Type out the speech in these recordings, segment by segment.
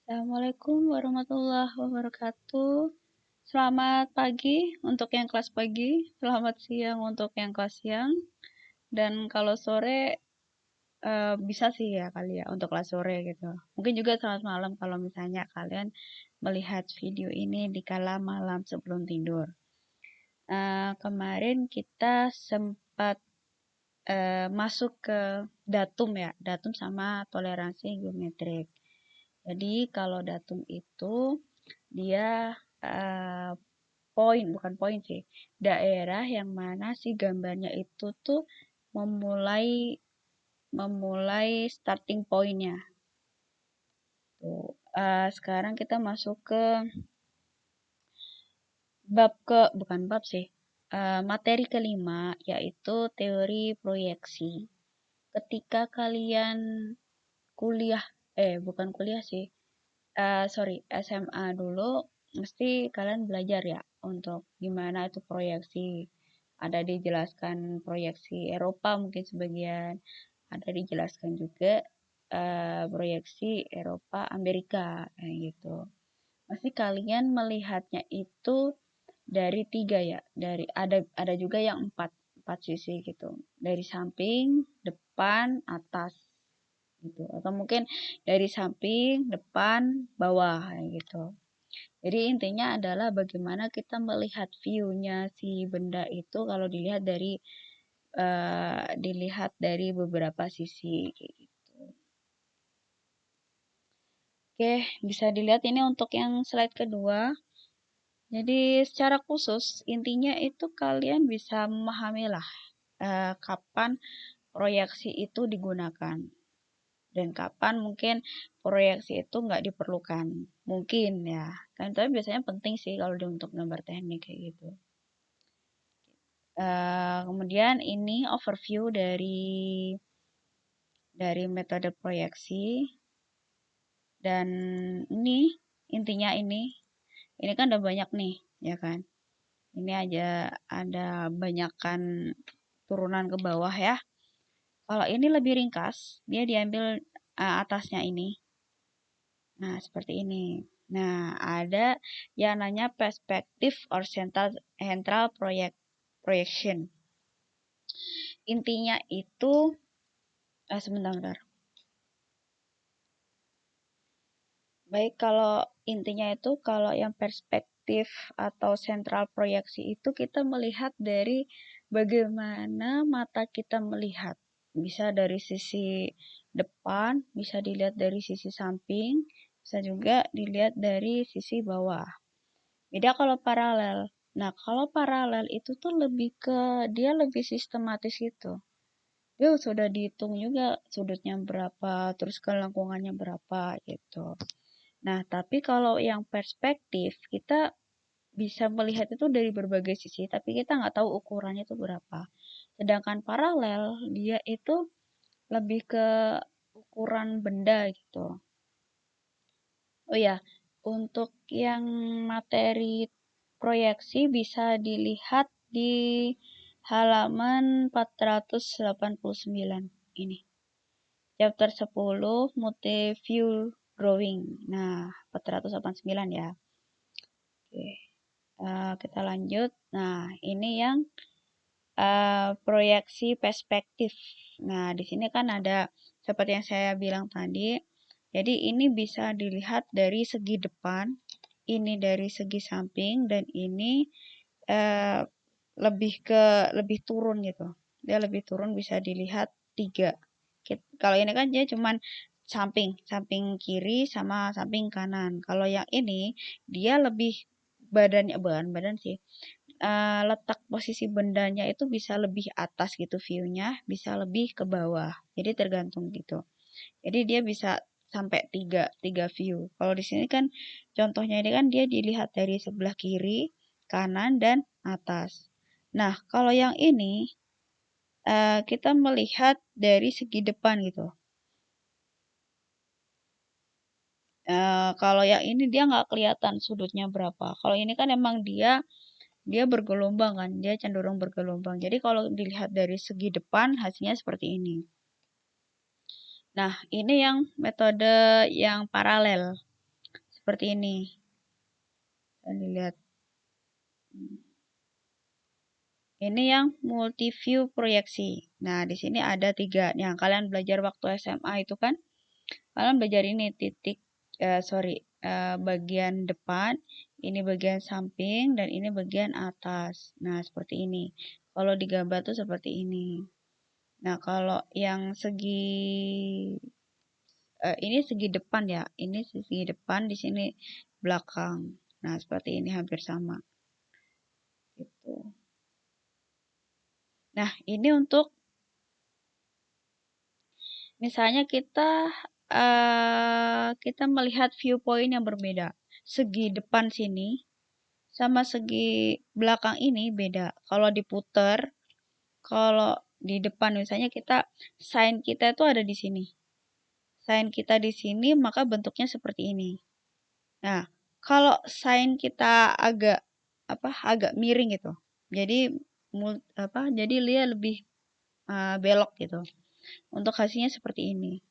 Assalamualaikum warahmatullahi wabarakatuh. Selamat pagi untuk yang kelas pagi, selamat siang untuk yang kelas siang, dan kalau sore bisa sih ya kali ya untuk kelas sore gitu. Mungkin juga selamat malam kalau misalnya kalian melihat video ini di kala malam sebelum tidur. Kemarin kita sempat masuk ke datum ya, datum sama toleransi geometrik. Jadi kalau datum itu dia eh, bukan poin sih, daerah yang mana si gambarnya itu tuh memulai memulai starting pointnya. Tuh. Sekarang kita masuk ke bukan bab sih, materi kelima yaitu teori proyeksi. Ketika kalian kuliah, bukan kuliah sih, sorry, SMA dulu mesti kalian belajar ya untuk gimana itu proyeksi. Ada dijelaskan proyeksi Eropa mungkin sebagian, ada dijelaskan juga proyeksi Eropa Amerika kayak gitu. Pasti kalian melihatnya itu dari tiga ya, dari ada juga yang empat sisi gitu, dari samping, depan, atas gitu, atau mungkin dari samping, depan, bawah kayak gitu. Jadi intinya adalah bagaimana kita melihat view-nya si benda itu kalau dilihat dari beberapa sisi kayak gitu. Oke, bisa dilihat ini untuk yang slide kedua. Jadi secara khusus intinya itu kalian bisa memahami lah kapan proyeksi itu digunakan dan kapan mungkin proyeksi itu nggak diperlukan. Mungkin ya, kan tapi biasanya penting sih kalau untuk gambar teknik kayak gitu. Kemudian ini overview dari metode proyeksi, dan ini intinya ini kan udah banyak nih ya kan, ini aja ada banyakan turunan ke bawah ya. Kalau ini lebih ringkas, dia diambil atasnya ini. Nah, seperti ini. Nah, ada yang namanya perspective or central projection. Intinya itu, sebentar. Baik, kalau intinya itu kalau yang perspektif atau sentral proyeksi itu kita melihat dari bagaimana mata kita melihat. Bisa dari sisi depan, bisa dilihat dari sisi samping, bisa juga dilihat dari sisi bawah. Beda kalau paralel. Nah, kalau paralel itu tuh lebih ke dia lebih sistematis gitu. Dia sudah dihitung juga sudutnya berapa, terus kelengkungannya berapa gitu. Nah, tapi kalau yang perspektif, kita bisa melihat itu dari berbagai sisi, tapi kita nggak tahu ukurannya itu berapa. Sedangkan paralel, dia itu lebih ke ukuran benda gitu. Oh ya, untuk yang materi proyeksi bisa dilihat di halaman 489 ini. Chapter 10, Multi-View Drawing. Nah, 489 ya. Oke, kita lanjut. Nah, ini yang proyeksi perspektif. Nah, di sini kan ada seperti yang saya bilang tadi. Jadi ini bisa dilihat dari segi depan, ini dari segi samping, dan ini eh, lebih turun gitu. Dia lebih turun bisa dilihat tiga. Kalau ini kan dia cuman samping kiri sama samping kanan. Kalau yang ini dia lebih badan sih, letak posisi bendanya itu bisa lebih atas gitu view-nya, bisa lebih ke bawah. Jadi tergantung gitu. Jadi dia bisa sampai tiga view. Kalau di sini kan contohnya ini kan dia dilihat dari sebelah kiri, kanan, dan atas. Nah, kalau yang ini kita melihat dari segi depan gitu. Kalau yang ini dia nggak kelihatan sudutnya berapa. Kalau ini kan emang dia bergelombang kan, dia cenderung bergelombang. Jadi kalau dilihat dari segi depan hasilnya seperti ini. Nah, ini yang metode yang paralel. seperti ini. Dan dilihat. Ini yang multi view proyeksi. Nah, di sini ada 3. Yang kalian belajar waktu SMA itu kan, kalian belajar ini bagian depan, ini bagian samping, dan ini bagian atas. Nah, seperti ini. Kalau digambar tuh seperti ini. Nah, kalau yang ini segi depan ya. Ini segi depan, di sini belakang. Nah, seperti ini hampir sama. Gitu. Nah, ini untuk misalnya kita melihat viewpoint yang berbeda. Segi depan sini sama segi belakang ini beda. Kalau diputer, kalau di depan misalnya sign kita itu ada di sini. Sign kita di sini maka bentuknya seperti ini. Nah, kalau sign kita agak miring gitu. Jadi jadi dia lebih belok gitu. Untuk hasilnya seperti ini.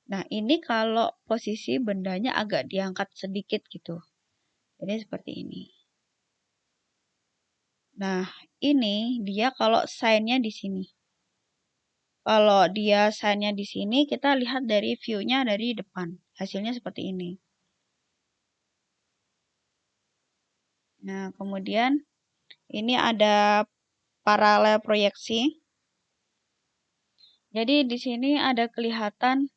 Nah, ini kalau posisi bendanya agak diangkat sedikit gitu. Jadi seperti ini. Nah, ini dia kalau sign-nya di sini. Kalau dia sign-nya di sini, kita lihat dari view-nya dari depan. Hasilnya seperti ini. Nah, kemudian ini ada paralel proyeksi. Jadi di sini ada kelihatan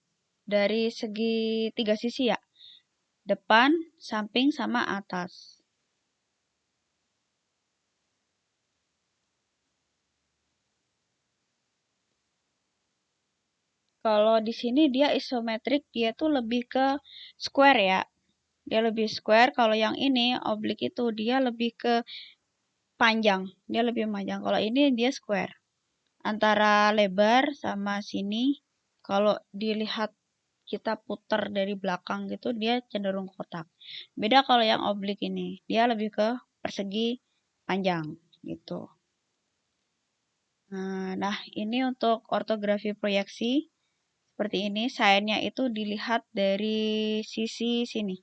dari segi 3 sisi ya. Depan, samping, sama atas. Kalau di sini dia isometrik, dia tuh lebih ke square ya. Dia lebih square. Kalau yang ini oblik itu dia lebih ke panjang. Dia lebih panjang. Kalau ini dia square. Antara lebar sama sini, kalau dilihat kita putar dari belakang gitu, dia cenderung kotak. Beda kalau yang oblik ini. Dia lebih ke persegi panjang gitu. Nah, ini untuk ortografi proyeksi. Seperti ini, sign-nya itu dilihat dari sisi sini.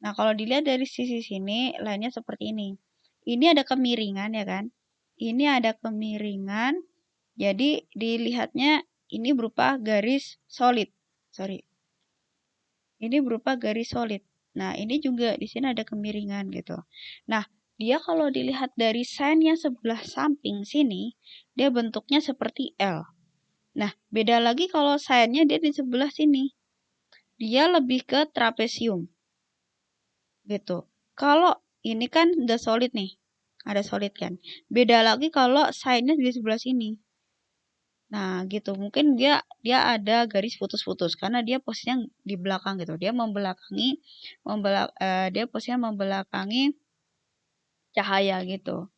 Nah, kalau dilihat dari sisi sini, lainnya seperti ini. Ini ada kemiringan ya kan? Ini ada kemiringan, jadi dilihatnya ini berupa garis solid. Sorry. Ini berupa garis solid. Nah, ini juga di sini ada kemiringan gitu. Nah, dia kalau dilihat dari sign yang sebelah samping sini, dia bentuknya seperti L. Nah, beda lagi kalau sign-nya dia di sebelah sini. Dia lebih ke trapesium. Gitu. Kalau ini kan udah solid nih. Ada solid kan. Beda lagi kalau sign-nya di sebelah sini. Nah, gitu. Mungkin dia ada garis putus-putus karena dia posisinya di belakang gitu. Dia posisinya membelakangi cahaya gitu.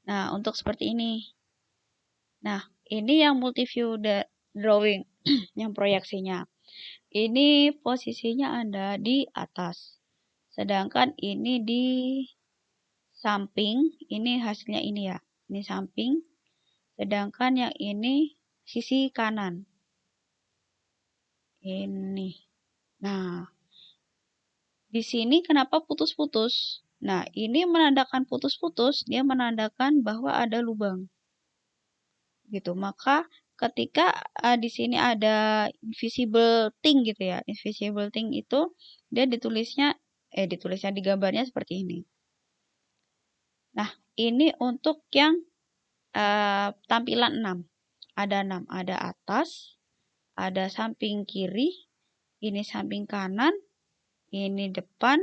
Nah, untuk seperti ini. Nah, ini yang multiview drawing yang proyeksinya. Ini posisinya ada di atas. Sedangkan ini di samping, ini hasilnya ini ya. Ini samping. Sedangkan yang ini sisi kanan. Ini. Nah, di sini kenapa putus-putus? Nah, ini menandakan putus-putus, dia menandakan bahwa ada lubang. Gitu. Maka ketika di sini ada invisible thing gitu ya. Invisible thing itu dia ditulisnya di gambarnya seperti ini. Nah, ini untuk yang tampilan 6. Ada 6, ada atas, ada samping kiri, ini samping kanan, ini depan,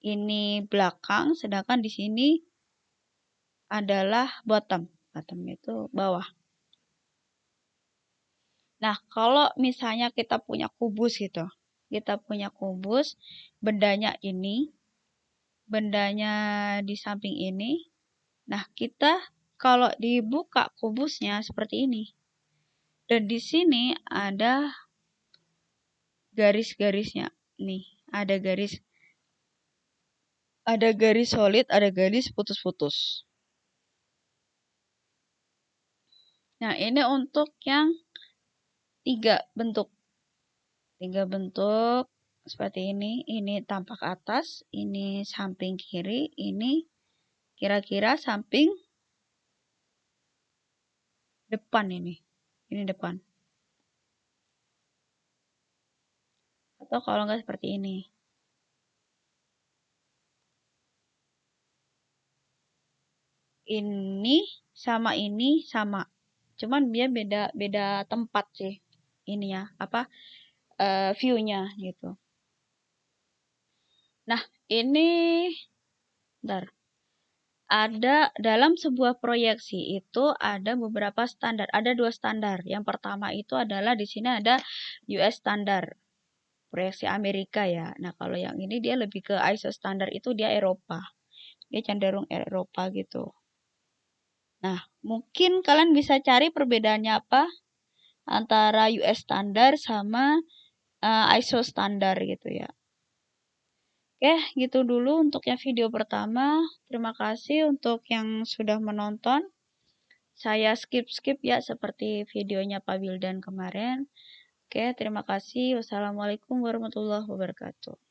ini belakang, sedangkan di sini adalah bottom. Bottom itu bawah. Nah, kalau misalnya kita punya kubus gitu. Kita punya kubus, bendanya di samping ini. Nah, kita kalau dibuka kubusnya seperti ini. Dan di sini ada garis-garisnya. Nih, ada garis solid, ada garis putus-putus. Nah, ini untuk yang 3 bentuk. 3 bentuk seperti ini tampak atas, ini samping kiri, ini kira-kira samping depan ini depan. Atau kalau nggak seperti ini. Ini sama. Cuman dia beda tempat sih. Ini ya, view-nya gitu. Nah, ini bentar. Ada dalam sebuah proyeksi itu ada beberapa standar, ada 2 standar. Yang pertama itu adalah di sini ada US standar, proyeksi Amerika ya. Nah, kalau yang ini dia lebih ke ISO standar itu dia Eropa. Dia cenderung Eropa gitu. Nah, mungkin kalian bisa cari perbedaannya apa antara US standar sama ISO standar gitu ya. Oke, gitu dulu untuk yang video pertama. Terima kasih untuk yang sudah menonton. Saya skip ya seperti videonya Pak Wildan kemarin. Oke, terima kasih. Wassalamualaikum warahmatullahi wabarakatuh.